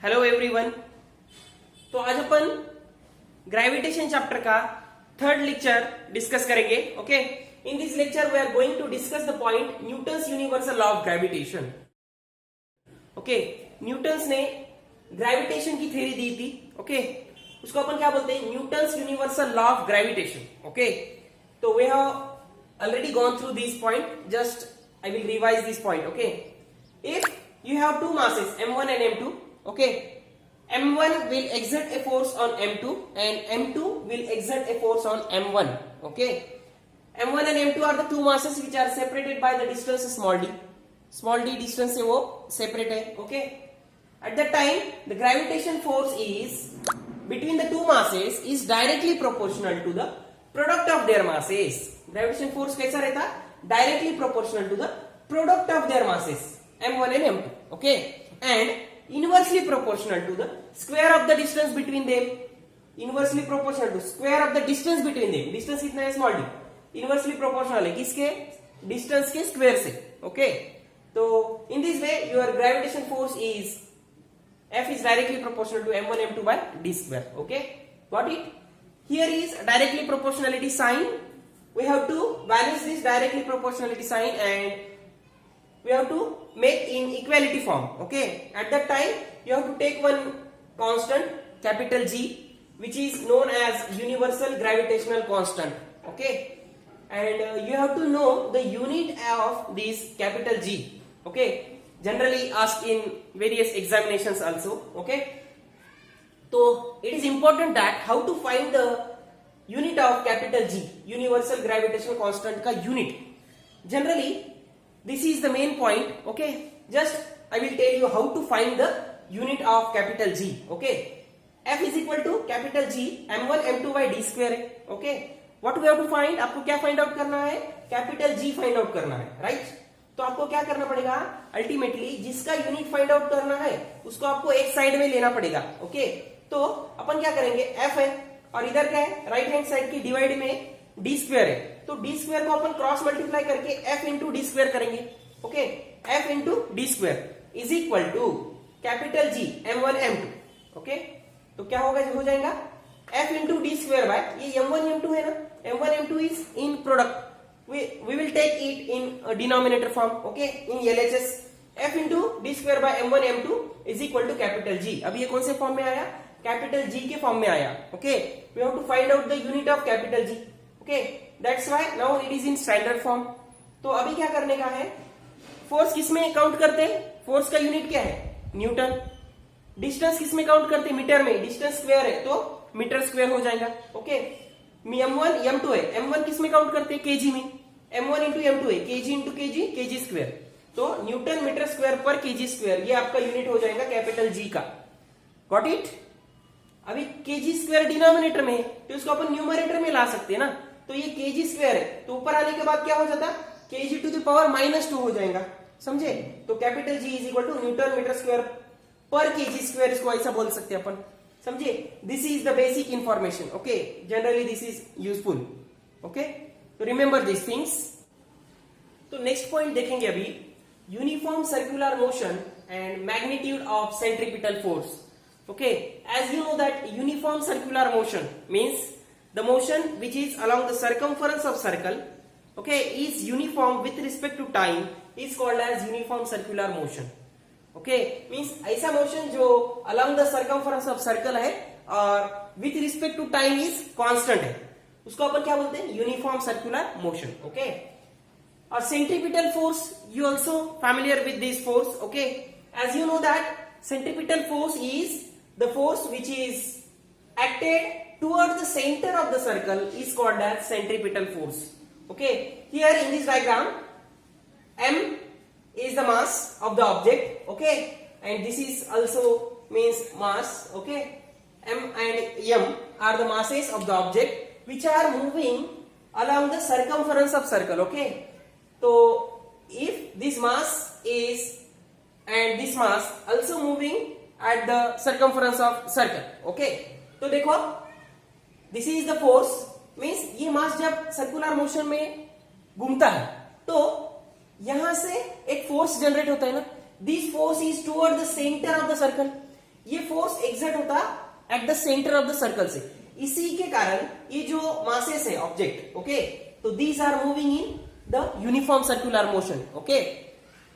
Hello everyone. तो आज अपन ग्रेविटेशन चैप्टर का थर्ड लेक्चर डिस्कस करेंगे। Okay, in this lecture we are going to discuss the point Newton's universal law of gravitation. Okay, Newton's ने gravitation की theory दी थी। ओके, उसको अपन क्या बोलते हैं? Newton's universal law of gravitation. Okay, तो we have already gone through this point, just I will revise this point. Okay, if you have two masses m1 and m2, okay, m1 will exert a force on m2 and m2 will exert a force on m1. Okay, m1 and m2 are the two masses which are separated by the distance small d. Small d distance से वो separate है. Okay, at that time the gravitation force is between the two masses is directly proportional to the product of their masses. Gravitation force कैसा रहता? Directly proportional to the product of their masses m1 and m2. Okay, and inversely proportional to the square of the distance between them. Inversely proportional to square of the distance between them. Distance कितना है? Small D. Inversely proportional है किसके? Distance के square से. Okay, तो in this way your gravitation force is F is directly proportional to m1 m2 by d square. Okay, got it? Here is directly proportionality sign. We have to balance this directly proportionality sign and we have to make in equality form. Okay, at that time you have to take one constant capital G which is known as universal gravitational constant. Okay, and you have to know the unit of this capital G. Okay, generally asked in various examinations also. Okay, so it is important that how to find the unit of capital G, universal gravitational constant का unit. Generally this is the main point. Okay, just I will tell you how to find the unit of capital G. Okay, F is equal to capital G m1 m2 by d square है. Okay, what we have to find? आपको क्या find out करना है? capital G find out करना है, right? तो आपको क्या करना पड़ेगा? अल्टीमेटली जिसका यूनिट फाइंड आउट करना है उसको आपको एक साइड में लेना पड़ेगा. ओके, तो अपन क्या करेंगे? F है और इधर क्या है? राइट हैंड साइड की डिवाइड में डी स्क्वायर है, तो डी स्क्वायर को अपन क्रॉस मल्टीप्लाई करके एफ इंटू डी स्क्वायर करेंगे. Okay, F into D square is equal to capital G m1 m2. Okay, तो क्या होगा? हो जाएगा F into D square by ये m1 m2 है ना, m1 m2 is in product, we will take it in denominator form. Okay, in LHS f into d square by m1 m2 is equal to capital G. अब ये कौन से form में आया? Capital G के form में आया. Okay, we have to find out the unit of capital G. Okay, that's why now it is in standard form. तो अभी क्या करने का है? फोर्स किसमें काउंट करते हैं? फोर्स का यूनिट क्या है? न्यूटन. डिस्टेंस किसमें काउंट करते हैं? मीटर में. डिस्टेंस स्क्वायर है तो मीटर स्क्वायर हो जाएगा. ओके, m1 m2 है, m1 किसमें काउंट करते हैं? केजी में. m1 इंटू m2 है, KG into KG, KG square. तो न्यूटन मीटर स्क्वायर पर केजी स्क्वायर, ये आपका यूनिट हो जाएगा कैपिटल G का. Got it? अभी केजी स्क्वायर डिनोमिनेटर में है तो इसको अपन न्यूमरेटर में ला सकते हैं ना, तो ये केजी स्क्वायर है तो ऊपर आने के बाद क्या हो जाता? केजी टू द पावर -2 हो जाएगा. समझे? तो capital G is equal to newton metre square पर केजी स्क्वायर, इसको ऐसा बोल सकते हैं अपन. समझे? This is the basic information. Okay, generally this is useful. Okay, तो रिमेंबर दिस थिंग्स. तो नेक्स्ट पॉइंट देखेंगे अभी, uniform circular motion and magnitude of centripetal force. Okay, as you know that uniform circular motion means the motion which is along the circumference of circle, okay, is uniform with respect to time is called as uniform circular motion. Okay, means ऐसा motion जो along the circumference of circle है और with respect to time is constant है, उसको अपन क्या बोलते हैं? uniform circular motion. Okay, और centripetal force, you also familiar with this force. Okay, as you know that centripetal force is the force which is acted toward the center of the circle is called as centripetal force. Okay, here in this diagram m is the mass of the object. Okay, and this is also means mass. Okay, m and m are the masses of the object which are moving along the circumference of circle. Okay, so if this mass is and this mass also moving at the circumference of circle. Okay, तो देखो this is the force means ये मास जब circular motion में घूमता है तो यहां से एक फोर्स जनरेट होता है ना, this force is toward the centre of the circle. ये फोर्स एग्जर्ट होता at the centre of the circle से, इसी के कारण ये जो मासेस है ऑब्जेक्ट, ओके, तो these are moving in the uniform circular motion, okay.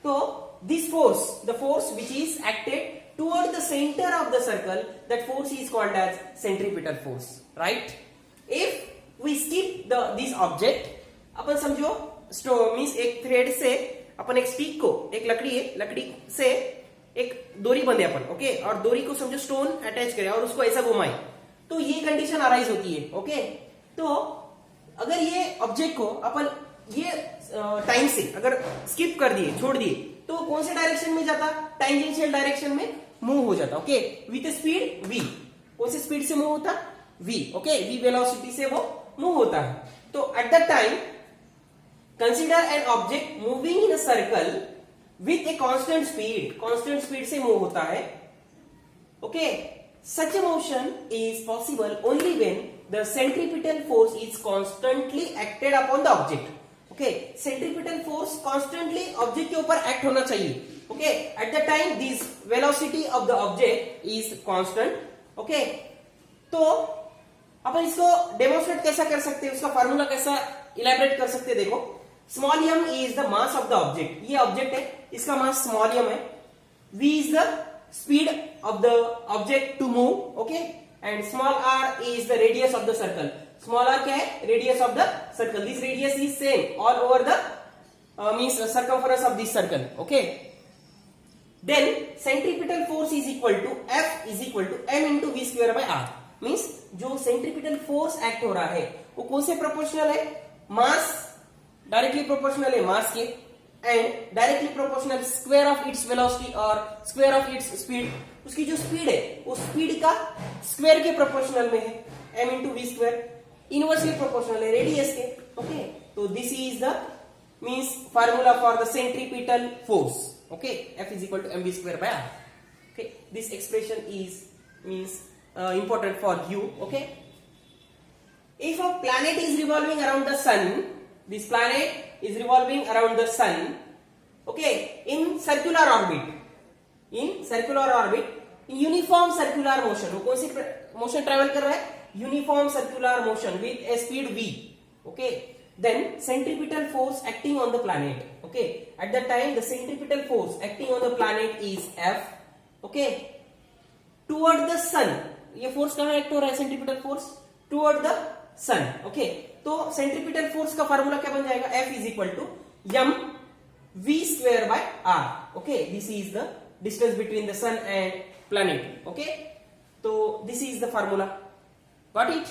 तो this force, the force which is acted toward the center of the circle, that force is called as centripetal force, right? If we skip this object, अपन समझो means एक thread से अपन एक stick को, एक लकड़ी है, लकड़ी से एक डोरी बंधे अपन, ओके, और डोरी को समझो स्टोन अटैच करें और उसको ऐसा घुमाए, तो ये कंडीशन अराइज होती है, ओके। तो अगर ये ऑब्जेक्ट को अपन ये टाइम से अगर स्किप कर दिए, छोड़ दिए, तो कौन से डायरेक्शन में जाता? टेंजेंशियल डायरेक्शन में मूव हो जाता, ओके, विथ स्पीड v। कौन सी स्पीड से मूव होता? v, ओके, v वेलोसिटी से वो मूव होता है। तो at that time consider an object moving in a circle with a constant speed से मूव होता है, okay. Such A motion is possible only when the centripetal force is constantly acted upon the object, okay. Centripetal force constantly object के ऊपर act होना चाहिए, okay, at the time this velocity of the object is constant, okay। तो अपन इसको demonstrate कैसा कर सकते हैं, उसका फार्मूला कैसा इलैबोरेट कर सकते हैं? देखो, small m is the mass of the object, ये ऑब्जेक्ट है, इसका मास स्मॉल m है, v is the speed of the object to move, okay, and small r is the radius of the circle. Small r क्या है? Radius of the circle. This radius is same all over the means circumference of this circle, okay. Then centripetal force is equal to F is equal to m into v square by r, means जो centripetal force act हो रहा है वो कौन से proportional है? मास, directly proportional है मास के, and directly proportional square of its velocity और स्क्वायर ऑफ इट्स स्पीड। उसकी जो स्पीड है उस स्पीड का स्क्वायर के प्रोपोर्शनल में है, m into v square, inversely proportional है रेडियस के, ओके। तो this is the means formula for the centripetal force, okay, F is equal to mv square by r, okay। This expression is means important for you, okay। If a planet is revolving around the sun, this planet is revolving around the sun, okay, in circular orbit, in uniform circular motion, वो कौन सी motion travel कर रहा है? Uniform circular motion with A speed v, okay। Then centripetal force acting on the planet, okay, at that time the centripetal force acting on the planet is F, okay, toward the sun। ये force कहां act हो रहा है? Centripetal force toward the sun, okay. तो centripetal force का formula क्या बन जाएगा? F is equal to m v square by r, okay। This is the distance between the sun and planet, okay। तो this is the formula, got it?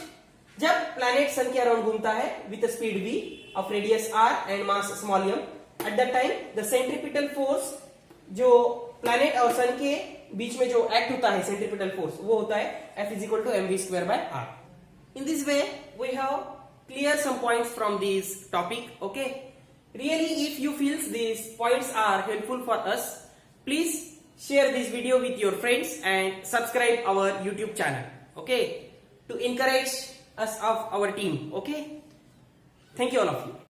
जब planet सन के around घूमता है with speed v of radius r and mass small m, at that time the centripetal force जो planet और सन के बीच में जो एक्ट होता है सेंट्रीपिटल फोर्स, वो होता है F is equal to mv square by r। In this way we have clear some points from this topic, okay। Really, if you feel these points are helpful for us, please share this video with your friends and subscribe our YouTube channel, okay, to encourage us of our team, okay। Thank you all of you।